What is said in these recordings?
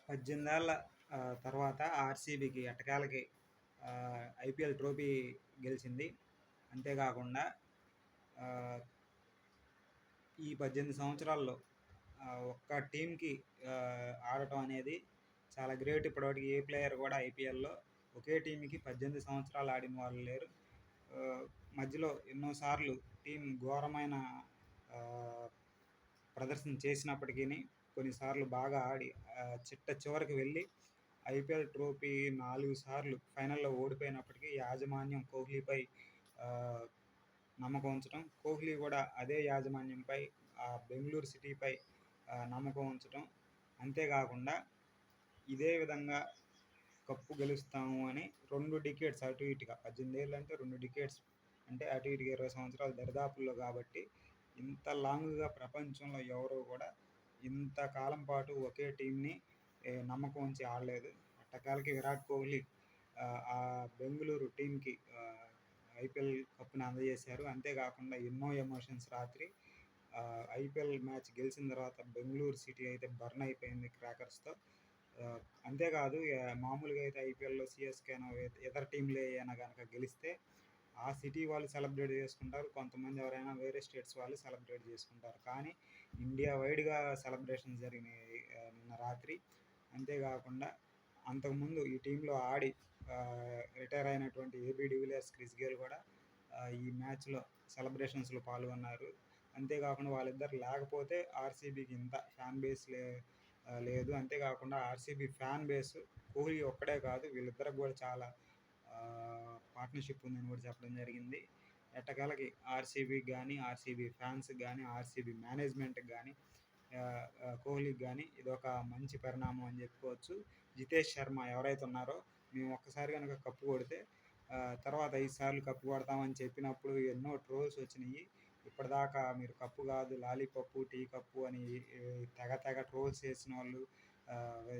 18 ఏళ్ల తర్వాత ఆర్‌సీబీకి ఎట్టకేలకి IPL trophy గెలిచింది. అంతేగాకుండా ఆహ్, ఈ 18 సంవత్సరాల్లో ఒక్క టీమ్‌కి ఆడటం అనేది చాలా గ్రేట్. ఇప్పటివరకు ఏ ప్లేయర్ కూడా ఐపీఎల్‌లో ఒకే టీమ్‌కి 18 సంవత్సరాలు ఆడిన వాళ్ళు లేరు. మధ్యలో ఎన్నో సార్లు టీమ్ ఘోరమైన ఆహ్, ప్రదర్శన చేసినప్పటికీని కొన్నిసార్లు బాగా ఆడి చిట్ట చివరికి వెళ్ళి ఐపీఎల్ ట్రోఫీ 4 సార్లు ఫైనల్‌లో ఓడిపోయినప్పటికీ యాజమాన్యం కోహ్లీపై ఆహ్, నమ్మకం ఉంచడం, కోహ్లీ కూడా అదే యాజమాన్యంపై బెంగుళూరు సిటీపై నమ్మకం ఉంచడం. అంతేకాకుండా ఇదే విధంగా కప్పు గెలుస్తాము అని 2 డికేడ్స్ అటు ఇటుగా 18 ఏళ్ళు అంటే 2 డికేడ్స్ అంటే అటు ఇటుగా 20 సంవత్సరాల దరిదాపుల్లో కాబట్టి ఇంత లాంగ్‌గా ప్రపంచంలో ఎవరు కూడా ఇంతకాలం పాటు ఒకే టీమ్‌ని నమ్మకం ఉంచి ఆడలేదు. ఎట్టకేలకి విరాట్ కోహ్లీ ఆ బెంగుళూరు టీమ్‌కి ఐపీఎల్ కప్‌ని అందజేశారు. అంతేకాకుండా ఎన్నో ఎమోషన్స్ రాత్రి ఐపీఎల్ మ్యాచ్ గెలిచిన తర్వాత బెంగుళూరు సిటీ అయితే బర్న్ అయిపోయింది క్రాకర్స్‌తో. అంతేకాదు మామూలుగా అయితే ఐపీఎల్‌లో సీఎస్‌కేనో ఇతర టీంలు ఏమైనా గనక గెలిస్తే ఆ సిటీ వాళ్ళు సెలబ్రేట్ చేసుకుంటారు. కొంతమంది ఎవరైనా వేరే స్టేట్స్ వాళ్ళు సెలబ్రేట్ చేసుకుంటారు. కానీ ఇండియా వైడ్‌గా సెలబ్రేషన్స్ జరిగినాయి నిన్న రాత్రి. అంతేకాకుండా అంతకుముందు ఈ టీంలో ఆడి రిటైర్ అయినటువంటి ఏబీ డివిలియర్స్, క్రిస్ గేల్ కూడా ఈ మ్యాచ్‌లో సెలబ్రేషన్స్‌లో పాల్గొన్నారు. అంతేకాకుండా వాళ్ళిద్దరు లేకపోతే ఆర్‌సీబీకి ఇంత ఫ్యాన్ బేస్ లేదు. అంతేకాకుండా ఆర్‌సీబీ ఫ్యాన్ బేస్ కోహ్లీ ఒక్కడే కాదు, వీళ్ళిద్దరికి కూడా చాలా పార్ట్నర్షిప్ ఉందని కూడా చెప్పడం జరిగింది. ఎట్టకేలకి ఆర్‌సీబీకి కానీ, ఆర్‌సీబీ ఫ్యాన్స్కి కానీ, ఆర్‌సీబీ మేనేజ్మెంట్కి కానీ, కోహ్లీకి కానీ ఇదొక మంచి పరిణామం అని చెప్పుకోవచ్చు. జితేష్ శర్మ ఎవరైతే ఉన్నారో, మేము ఒక్కసారి కనుక కప్పు కొడితే తర్వాత 5 సార్లు కప్పు కొడతామని చెప్పినప్పుడు ఎన్నో ట్రోల్స్ వచ్చినాయి. ఇప్పటిదాకా మీరు కప్పు కాదు లాలీపప్పు, టీ కప్పు అని తెగ ట్రోల్స్ చేసిన వాళ్ళు,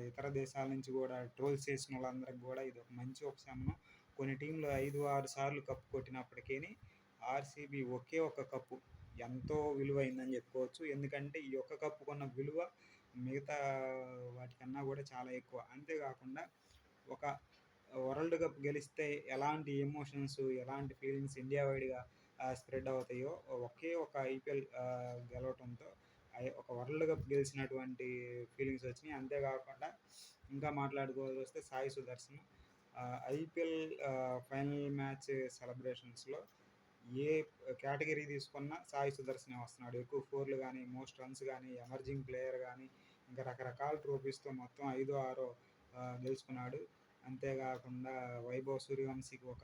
ఇతర దేశాల నుంచి కూడా ట్రోల్స్ చేసిన వాళ్ళందరికి కూడా ఇది ఒక మంచి ఉపశమనం. కొన్ని టీంలు 5-6 సార్లు కప్పు కొట్టినప్పటికీ ఆర్‌సీబీ ఒకే ఒక్క కప్పు ఎంతో విలువైందని చెప్పుకోవచ్చు. ఎందుకంటే ఈ ఒక్క కప్పుకున్న విలువ మిగతా వాటికన్నా కూడా చాలా ఎక్కువ. అంతేకాకుండా ఒక వరల్డ్ కప్ గెలిస్తే ఎలాంటి ఎమోషన్స్, ఎలాంటి ఫీలింగ్స్ ఇండియా వైడ్‌గా స్ప్రెడ్ అవుతాయో ఒకే ఒక ఐపీఎల్ గెలవటంతో ఒక వరల్డ్ కప్ గెలిచినటువంటి ఫీలింగ్స్ వచ్చినాయి. అంతేకాకుండా ఇంకా మాట్లాడుకోవాల్సి వస్తే Sai Sudharsan IPL final match సెలబ్రేషన్స్‌లో ఏ కేటగిరీ తీసుకున్నా సాయి సుదర్శనే వస్తున్నాడు. ఎక్కువ ఫోర్లు కానీ, మోస్ట్ రన్స్ కానీ, ఎమర్జింగ్ ప్లేయర్ కానీ, ఇంకా రకరకాల ట్రోఫీస్తో మొత్తం 5, 6 గెలుచుకున్నాడు. అంతేకాకుండా వైభవ్ సూర్యవంశీకి ఒక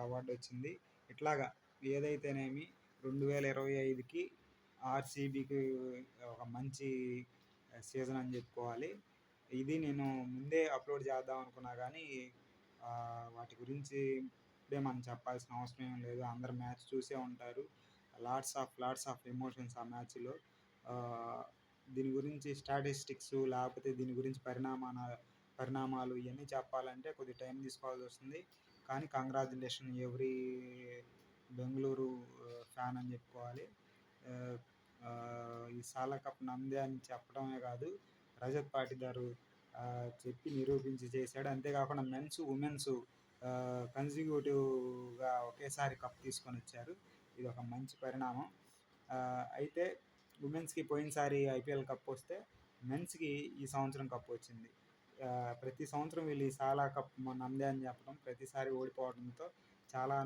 అవార్డు వచ్చింది. ఇట్లాగా ఏదైతేనేమి 2025కి ఆర్‌సీబీకి ఒక మంచి సీజన్ అని చెప్పుకోవాలి. ఇది నేను ముందే అప్లోడ్ చేద్దాం అనుకున్నా కానీ వాటి గురించి ఇప్పుడే మనం చెప్పాల్సిన అవసరం ఏం లేదు. అందరు మ్యాచ్ చూసే ఉంటారు. లాట్స్ ఆఫ్ ఎమోషన్స్ ఆ మ్యాచ్‌లో. దీని గురించి స్టాటిస్టిక్స్ లేకపోతే దీని గురించి పరిణామాలు ఇవన్నీ చెప్పాలంటే కొద్దిగా టైం తీసుకోవాల్సి వస్తుంది. కానీ కంగ్రాచ్యులేషన్ ఎవ్రీ బెంగుళూరు ఫ్యాన్ అని చెప్పుకోవాలి. ఈ సాలా కప్ నమ్మదే అని చెప్పడమే కాదు, రజత్ పాటిదారు చెప్పి నిరూపించి చేశాడు. అంతేకాకుండా మెన్స్, ఉమెన్స్ కన్సిక్యూటివ్గా ఒకేసారి కప్ తీసుకొని వచ్చారు. ఇది ఒక మంచి పరిణామం. అయితే ఉమెన్స్కి పోయినసారి ఐపీఎల్ కప్ వస్తే మెన్స్కి ఈ సంవత్సరం కప్ వచ్చింది. ప్రతి సంవత్సరం వీళ్ళు ఈ సాలా కప్ నమ్మదే అని చెప్పడం, ప్రతిసారి ఓడిపోవడంతో చాలా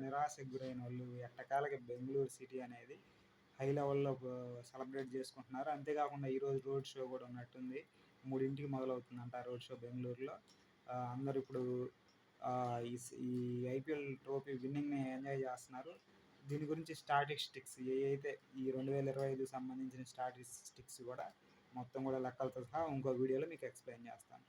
నిరాశకు గురైన వాళ్ళు ఎట్టకాలకి బెంగుళూరు సిటీ అనేది హై లెవెల్లో సెలబ్రేట్ చేసుకుంటున్నారు. అంతేకాకుండా ఈరోజు రోడ్ షో కూడా ఉన్నట్టుంది. 3ంటికి మొదలవుతుందంట రోడ్ షో బెంగళూరులో. అందరూ ఇప్పుడు ఈ ఐపీఎల్ ట్రోఫీ విన్నింగ్ని ఎంజాయ్ చేస్తున్నారు. దీని గురించి స్టాటిస్టిక్స్ ఏవైతే ఈ 2025 సంబంధించిన స్టాటిస్టిక్స్ కూడా మొత్తం కూడా లెక్కలతో సహా ఇంకో వీడియోలో మీకు ఎక్స్ప్లెయిన్ చేస్తాను.